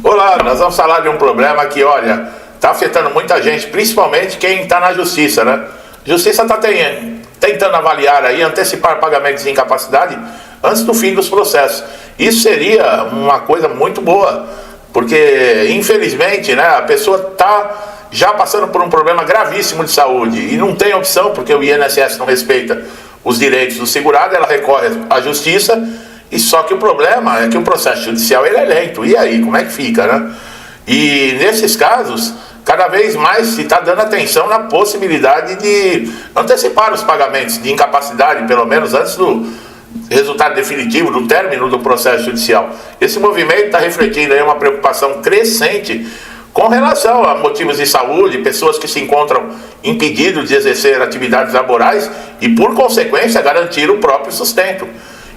Olá, nós vamos falar de um problema que, olha, está afetando muita gente, principalmente quem está na justiça, né? A justiça está tentando avaliar aí, antecipar pagamentos de incapacidade antes do fim dos processos. Isso seria uma coisa muito boa, porque, infelizmente, né, a pessoa está já passando por um problema gravíssimo de saúde e não tem opção, porque o INSS não respeita os direitos do segurado, ela recorre à justiça, e só que o problema é que o processo judicial ele é lento. E aí, como é que fica, né? E nesses casos, cada vez mais se está dando atenção na possibilidade de antecipar os pagamentos de incapacidade, pelo menos antes do resultado definitivo, do término do processo judicial. Esse movimento está refletindo aí uma preocupação crescente com relação a motivos de saúde, pessoas que se encontram impedidos de exercer atividades laborais e, por consequência, garantir o próprio sustento.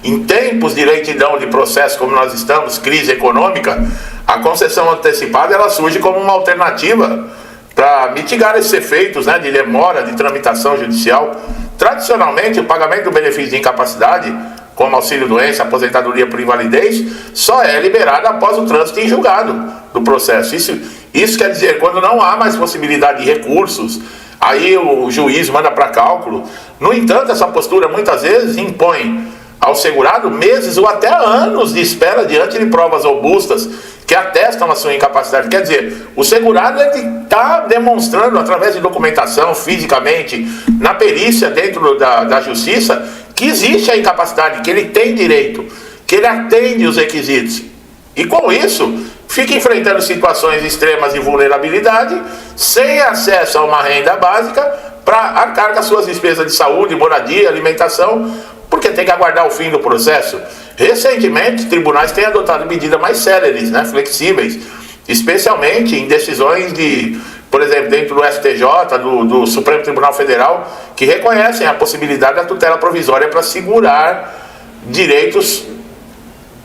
Em tempos de lentidão de processo como nós estamos, crise econômica, a concessão antecipada ela surge como uma alternativa para mitigar esses efeitos, né, de demora de tramitação judicial. Tradicionalmente, o pagamento do benefício de incapacidade, como auxílio-doença, aposentadoria por invalidez, só é liberado após o trânsito em julgado do processo. Isso quer dizer, quando não há mais possibilidade de recursos, aí o juiz manda para cálculo. No entanto, essa postura muitas vezes impõe ao segurado meses ou até anos de espera diante de provas robustas que atestam a sua incapacidade. Quer dizer, o segurado está demonstrando através de documentação, fisicamente, na perícia dentro da justiça, que existe a incapacidade, que ele tem direito, que ele atende os requisitos. E com isso, fica enfrentando situações extremas de vulnerabilidade, sem acesso a uma renda básica, para arcar com as suas despesas de saúde, moradia, alimentação, porque tem que aguardar o fim do processo. Recentemente, tribunais têm adotado medidas mais céleres, né, flexíveis, especialmente em decisões de, por exemplo, dentro do STJ, do Supremo Tribunal Federal, que reconhecem a possibilidade da tutela provisória para assegurar direitos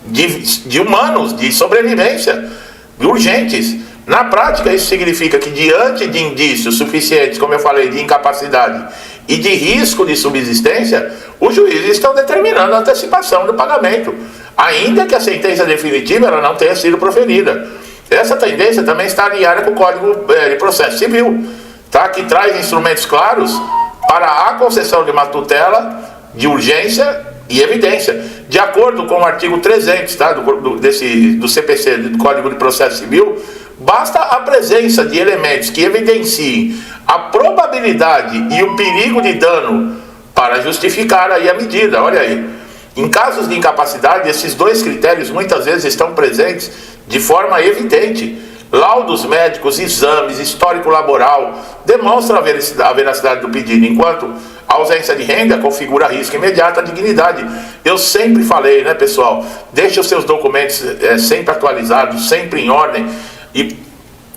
de humanos, de sobrevivência, urgentes. Na prática, isso significa que, diante de indícios suficientes, como eu falei, de incapacidade e de risco de subsistência, os juízes estão determinando a antecipação do pagamento, ainda que a sentença definitiva ela não tenha sido proferida. Essa tendência também está alinhada com o Código de Processo Civil, tá? Que traz instrumentos claros para a concessão de uma tutela de urgência e evidência. De acordo com o artigo 300, tá? do CPC, do Código de Processo Civil, basta a presença de elementos que evidenciem a probabilidade e o perigo de dano para justificar aí a medida. Olha aí, em casos de incapacidade, esses dois critérios muitas vezes estão presentes de forma evidente. Laudos médicos, exames, histórico laboral demonstram a veracidade do pedido, enquanto a ausência de renda configura risco imediato à dignidade. Eu sempre falei, né, pessoal, deixe os seus documentos sempre atualizados, sempre em ordem, e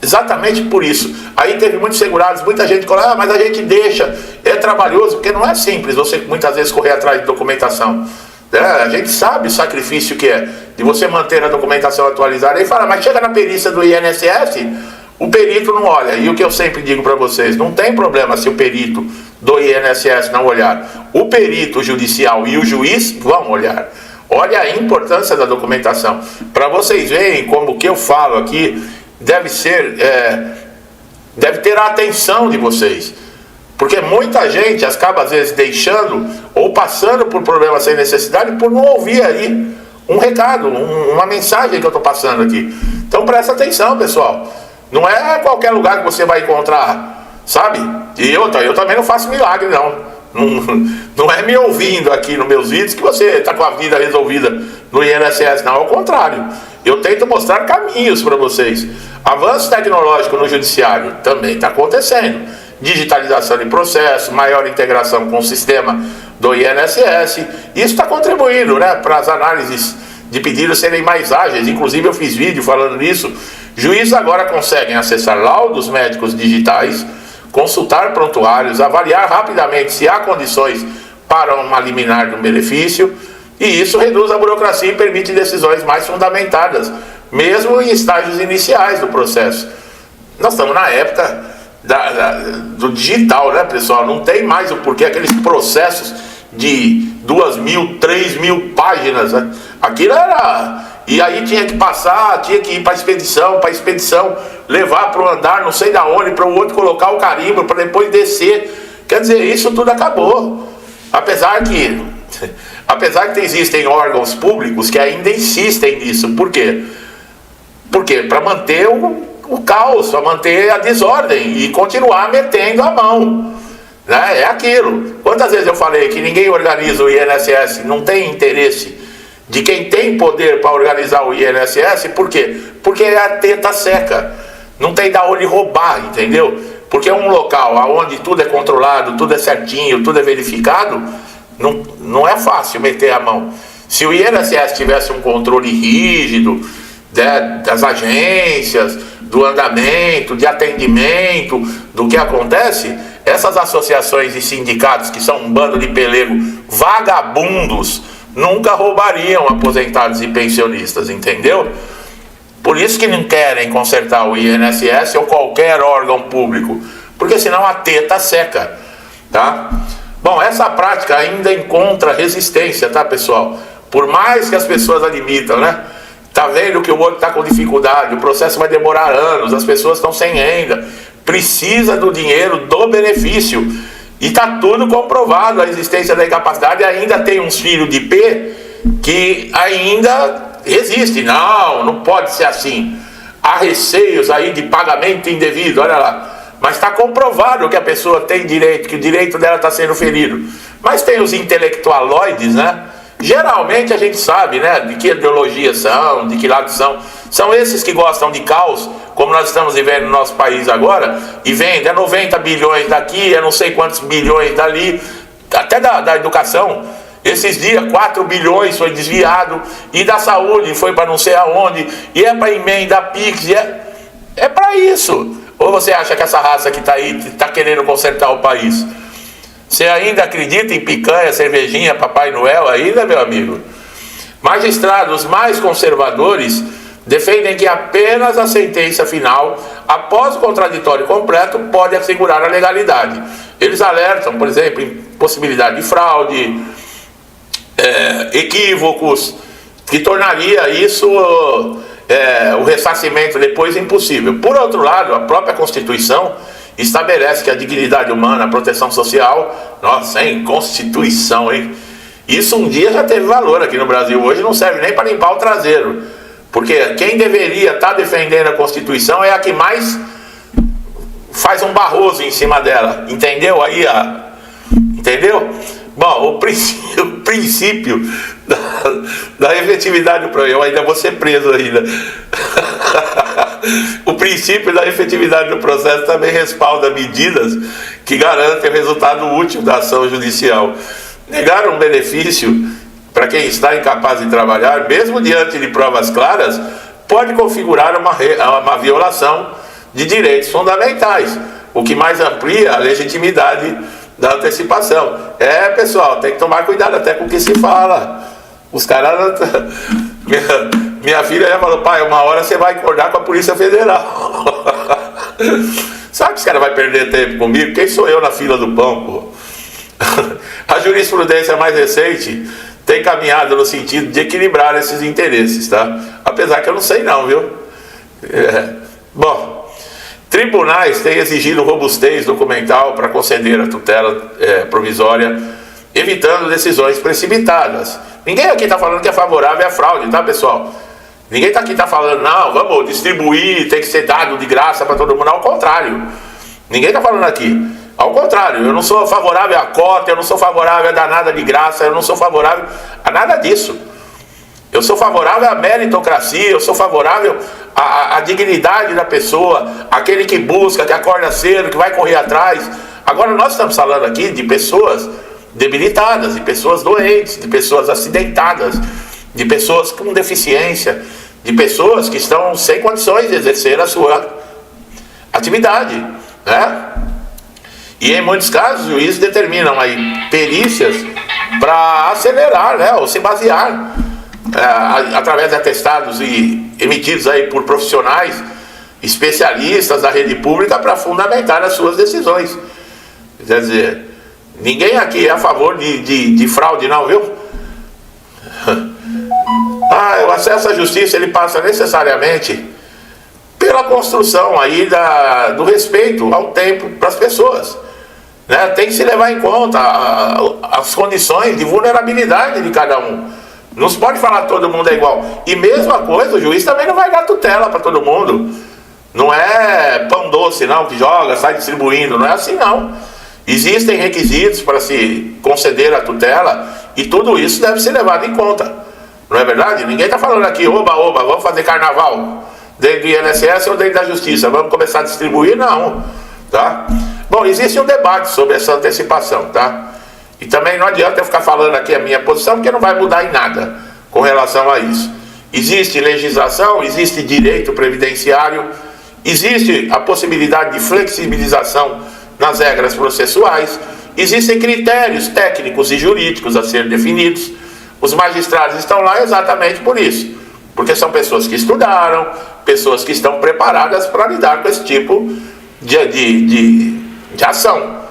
exatamente por isso. Aí teve muitos segurados, muita gente falou, mas a gente deixa, é trabalhoso, porque não é simples você muitas vezes correr atrás de documentação. A gente sabe o sacrifício que é de você manter a documentação atualizada. Aí fala, mas chega na perícia do INSS, o perito não olha. E o que eu sempre digo para vocês, não tem problema se o perito do INSS não olhar. O perito judicial e o juiz vão olhar. Olha a importância da documentação. Para vocês verem como o que eu falo aqui deve ter a atenção de vocês. Porque muita gente acaba às vezes deixando ou passando por problemas sem necessidade por não ouvir aí um recado, uma mensagem que eu estou passando aqui. Então presta atenção, pessoal. Não é qualquer lugar que você vai encontrar, sabe? E eu também não faço milagre, não. Não é me ouvindo aqui nos meus vídeos que você está com a vida resolvida no INSS, não. Ao contrário, eu tento mostrar caminhos para vocês. Avanço tecnológico no judiciário também está acontecendo. Digitalização de processo, maior integração com o sistema do INSS. Isso está contribuindo, né, para as análises de pedidos serem mais ágeis. Inclusive eu fiz vídeo falando nisso. Juízes agora conseguem acessar laudos médicos digitais, consultar prontuários, avaliar rapidamente se há condições para uma liminar de um benefício, e isso reduz a burocracia e permite decisões mais fundamentadas, mesmo em estágios iniciais do processo. Nós estamos na época do digital, né, pessoal? Não tem mais o porquê aqueles processos de 2.000, 3.000 páginas, né? Aquilo e aí tinha que passar, tinha que ir para a expedição levar para o andar, não sei da onde, para o outro colocar o carimbo, para depois descer. Quer dizer, isso tudo acabou. Apesar que existem órgãos públicos que ainda insistem nisso. Por quê? Porque para manter o caos, para manter a desordem e continuar metendo a mão, né? É aquilo. Quantas vezes eu falei que ninguém organiza o INSS, não tem interesse de quem tem poder para organizar o INSS? Por quê? Porque é a teta seca, não tem da onde roubar, entendeu? Porque é um local onde tudo é controlado, tudo é certinho, tudo é verificado, não é fácil meter a mão. Se o INSS tivesse um controle rígido, né, das agências, do andamento, de atendimento, do que acontece, essas associações e sindicatos, que são um bando de pelego vagabundos, nunca roubariam aposentados e pensionistas, entendeu? Por isso que não querem consertar o INSS ou qualquer órgão público, porque senão a teta seca, tá? Bom, essa prática ainda encontra resistência, tá, pessoal? Por mais que as pessoas admitam, né? Tá vendo que o outro tá com dificuldade, o processo vai demorar anos, as pessoas estão sem renda, precisa do dinheiro, do benefício, e tá tudo comprovado, a existência da incapacidade. Ainda tem uns filhos de P que ainda resiste. Não pode ser assim. Há receios aí de pagamento indevido, olha lá. Mas está comprovado que a pessoa tem direito, que o direito dela está sendo ferido. Mas tem os intelectualoides, né? Geralmente a gente sabe, né, de que ideologia são, de que lado são. São esses que gostam de caos, como nós estamos vivendo no nosso país agora, e vende 90 bilhões daqui, não sei quantos bilhões dali, até da educação. Esses dias 4 bilhões foi desviado, e da saúde foi para não sei aonde, e é para emenda PIX, é para isso. Ou você acha que essa raça que está aí está querendo consertar o país? Você ainda acredita em picanha, cervejinha, Papai Noel ainda, meu amigo? Magistrados mais conservadores defendem que apenas a sentença final, após o contraditório completo, pode assegurar a legalidade. Eles alertam, por exemplo, em possibilidade de fraude, equívocos, que tornaria isso, o ressarcimento depois impossível. Por outro lado, a própria Constituição estabelece que a dignidade humana, a proteção social, nossa, hein? Constituição, hein? Isso um dia já teve valor aqui no Brasil, hoje não serve nem para limpar o traseiro, porque quem deveria estar defendendo a Constituição é a que mais faz um barroso em cima dela, entendeu? Entendeu? Bom, o princípio da efetividade do processo, eu ainda vou ser preso ainda. O princípio da efetividade do processo também respalda medidas que garantem o resultado útil da ação judicial. Negar um benefício para quem está incapaz de trabalhar, mesmo diante de provas claras, pode configurar uma violação de direitos fundamentais, o que mais amplia a legitimidade da antecipação. Pessoal, tem que tomar cuidado até com o que se fala. Os caras... Minha filha já falou: pai, uma hora você vai acordar com a Polícia Federal. Sabe que os caras vão perder tempo comigo? Quem sou eu na fila do pão, pô? A jurisprudência mais recente tem caminhado no sentido de equilibrar esses interesses, tá? Apesar que eu não sei não, viu? Bom, tribunais têm exigido robustez documental para conceder a tutela provisória, evitando decisões precipitadas. Ninguém aqui está falando que é favorável à fraude, tá, pessoal? Ninguém aqui está falando, não, vamos distribuir, tem que ser dado de graça para todo mundo. Ao contrário, ninguém está falando aqui. Ao contrário, eu não sou favorável à cota, eu não sou favorável a dar nada de graça, eu não sou favorável a nada disso. Eu sou favorável à meritocracia, eu sou favorável à dignidade da pessoa, aquele que busca, que acorda cedo, que vai correr atrás. Agora nós estamos falando aqui de pessoas debilitadas, de pessoas doentes, de pessoas acidentadas, de pessoas com deficiência, de pessoas que estão sem condições de exercer a sua atividade, né? E em muitos casos os juízes determinam aí perícias para acelerar, né, ou se basear através de atestados emitidos aí por profissionais especialistas da rede pública para fundamentar as suas decisões. Quer dizer, ninguém aqui é a favor de fraude não, viu? O acesso à justiça, ele passa necessariamente pela construção aí do respeito ao tempo para as pessoas, né? Tem que se levar em conta as condições de vulnerabilidade de cada um. Não se pode falar que todo mundo é igual. E mesma coisa, o juiz também não vai dar tutela para todo mundo. Não é pão doce não, que joga, sai distribuindo, não é assim não. Existem requisitos para se conceder a tutela e tudo isso deve ser levado em conta. Não é verdade? Ninguém está falando aqui, oba, vamos fazer carnaval dentro do INSS ou dentro da Justiça, vamos começar a distribuir? Não, tá? Bom, existe um debate sobre essa antecipação, tá? E também não adianta eu ficar falando aqui a minha posição, porque não vai mudar em nada com relação a isso. Existe legislação, existe direito previdenciário, existe a possibilidade de flexibilização nas regras processuais, existem critérios técnicos e jurídicos a serem definidos. Os magistrados estão lá exatamente por isso, porque são pessoas que estudaram, pessoas que estão preparadas para lidar com esse tipo de ação.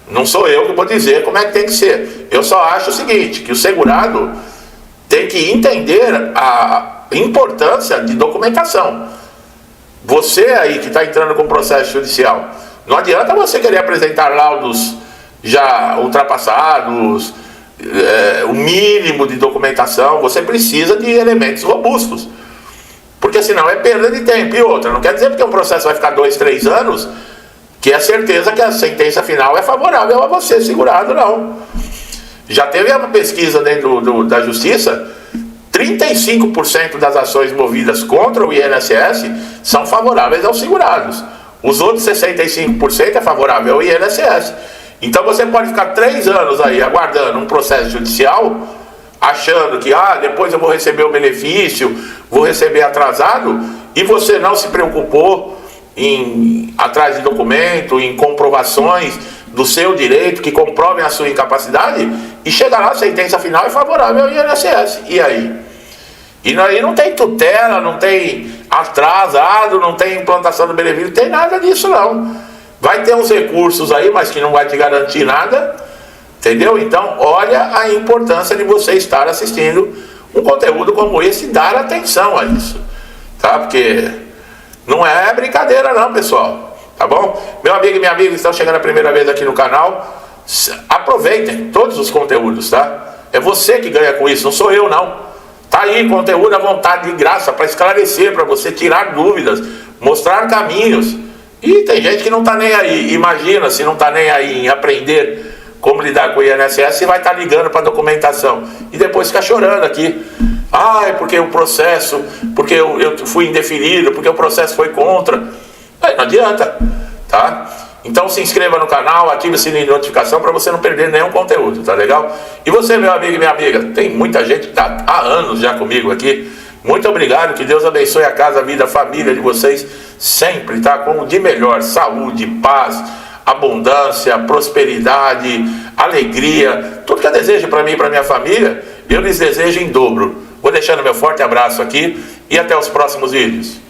Não sou eu que vou dizer como é que tem que ser. Eu só acho o seguinte, que o segurado tem que entender a importância de documentação. Você aí que está entrando com processo judicial, não adianta você querer apresentar laudos já ultrapassados, o mínimo de documentação. Você precisa de elementos robustos, porque senão é perda de tempo. E outra, não quer dizer porque um processo vai ficar 2, 3 anos que é certeza que a sentença final é favorável a você, segurado, não. Já teve uma pesquisa dentro da Justiça, 35% das ações movidas contra o INSS são favoráveis aos segurados. Os outros 65% é favorável ao INSS. Então você pode ficar 3 anos aí aguardando um processo judicial, achando que depois eu vou receber o benefício, vou receber atrasado, e você não se preocupou em atrás de documento, em comprovações do seu direito que comprovem a sua incapacidade, e chega lá, a sentença final é favorável ao INSS. E aí? E aí não tem tutela, não tem atrasado, não tem implantação do benefício, não tem nada disso não. Vai ter uns recursos aí, mas que não vai te garantir nada, entendeu? Então, olha a importância de você estar assistindo um conteúdo como esse e dar atenção a isso, tá? Porque não é brincadeira não, pessoal, tá bom? Meu amigo e minha amiga que estão chegando a primeira vez aqui no canal, aproveitem todos os conteúdos, tá? É você que ganha com isso, não sou eu não. Tá aí conteúdo à vontade, de graça, para esclarecer, para você tirar dúvidas, mostrar caminhos. E tem gente que não está nem aí. Imagina se não está nem aí em aprender como lidar com o INSS e vai estar ligando para a documentação. E depois fica chorando aqui. Porque o processo, porque eu fui indeferido, porque o processo foi contra. Não adianta, tá? Então se inscreva no canal, ative o sininho de notificação para você não perder nenhum conteúdo, tá legal? E você, meu amigo e minha amiga, tem muita gente que está há anos já comigo aqui. Muito obrigado, que Deus abençoe a casa, a vida, a família de vocês sempre, tá? Com o de melhor, saúde, paz, abundância, prosperidade, alegria, tudo que eu desejo para mim e para minha família, eu lhes desejo em dobro. Vou deixando meu forte abraço aqui e até os próximos vídeos.